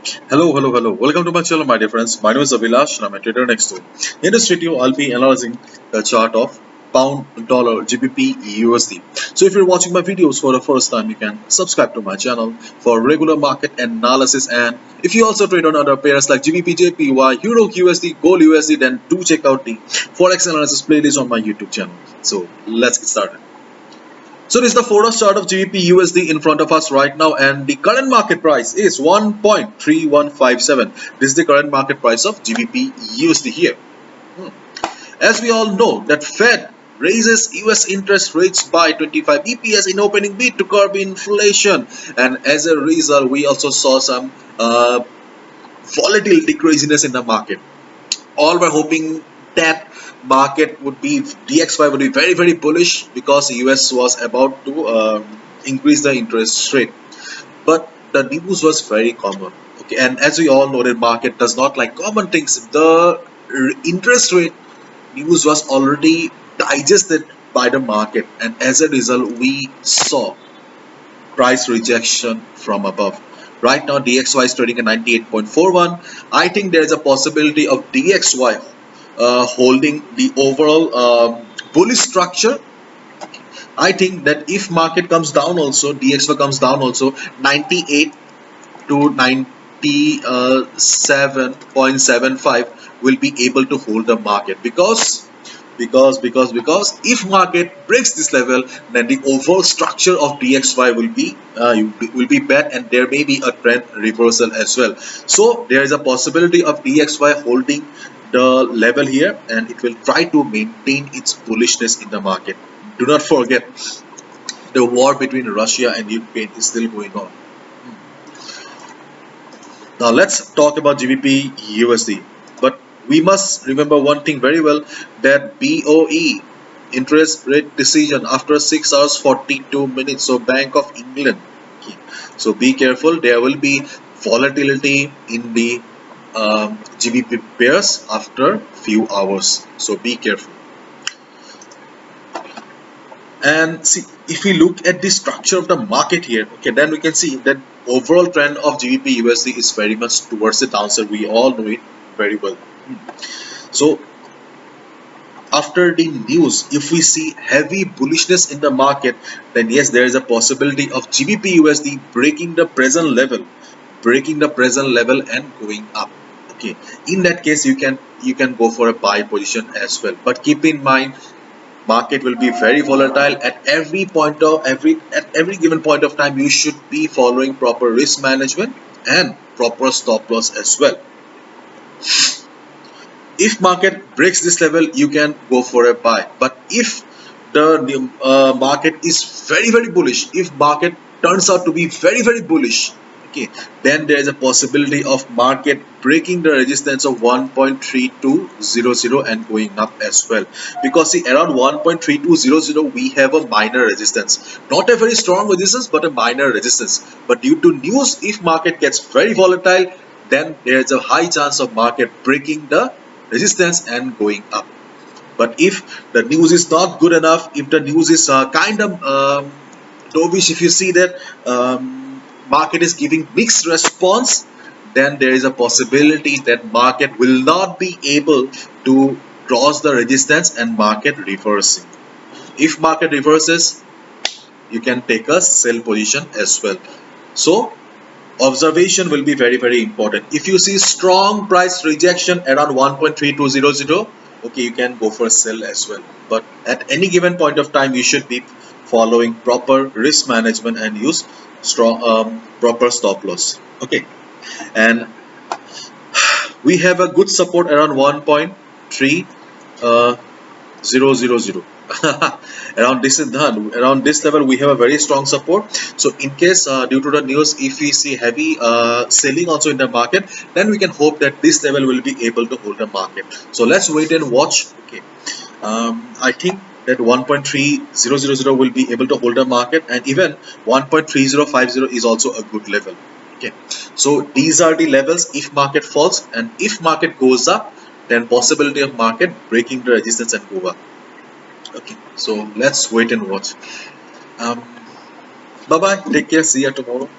Hello. Welcome to my channel, my dear friends. My name is Abhilash and I'm a trader next door. In this video, I'll be analyzing the chart of pound dollar GBP USD. So if you're watching my videos for the first time, you can subscribe to my channel for regular market analysis. And if you also trade on other pairs like GBP, JPY, Euro USD, Gold USD, then do check out the Forex analysis playlist on my YouTube channel. So let's get started. So this is the Forex chart of GBP USD in front of us right now, and the current market price is 1.3157. This is the current market price of GBP USD here. As we all know that Fed raises US interest rates by 25 BPS in opening bid to curb inflation, and as a result we also saw some volatility craziness in the market. All were hoping that market would be DXY would be very bullish because the US was about to increase the interest rate, but the news was very common. Okay, and as we all know, the market does not like common things. The interest rate news was already digested by the market, and as a result we saw price rejection from above. Right now DXY is trading at 98.41. I think there is a possibility of DXY holding the overall bullish structure. I think that if market comes down also, DXY comes down also, 98 to 97.75 will be able to hold the market, because if market breaks this level, then the overall structure of DXY will be bad, and there may be a trend reversal as well. So there is a possibility of DXY holding the level here, and it will try to maintain its bullishness in the market. Do not forget, the war between Russia and Ukraine is still going on. Now let's talk about GBP USD. But we must remember one thing very well, that BOE interest rate decision after 6 hours 42 minutes. So Bank of England. Okay. So be careful. There will be volatility in the GBP pairs after few hours. So be careful. And see, if we look at the structure of the market here, okay, then we can see that overall trend of GBP USD is very much towards the downside. We all know it very well. So after the news, if we see heavy bullishness in the market, then yes, there is a possibility of GBP USD breaking the present level and going up. Okay, in that case you can go for a buy position as well, but keep in mind market will be very volatile at every given point of time. You should be following proper risk management and proper stop loss as well. If market breaks this level, you can go for a buy, but if the market is very bullish, if market turns out to be very bullish, okay, then there is a possibility of market breaking the resistance of 1.3200 and going up as well, because see, around 1.3200 we have a minor resistance, not a very strong resistance but a minor resistance. But due to news, if market gets very volatile, then there is a high chance of market breaking the resistance and going up. But if the news is not good enough, if the news is kind of dovish, if you see that market is giving mixed response, then there is a possibility that market will not be able to cross the resistance and market reversing. If market reverses, you can take a sell position as well. So observation will be very important. If you see strong price rejection around 1.3200, okay, you can go for a sell as well. But at any given point of time, you should be following proper risk management and use strong proper stop loss. Okay, and we have a good support around 1.3000. Around this level we have a very strong support. So in case due to the news, if we see heavy selling also in the market, then we can hope that this level will be able to hold the market. So let's wait and watch. Okay, I think that 1.3000 will be able to hold the market, and even 1.3050 is also a good level. Okay, so these are the levels if market falls, and if market goes up, then possibility of market breaking the resistance and go up. Okay, so let's wait and watch. Bye bye, take care, see you tomorrow.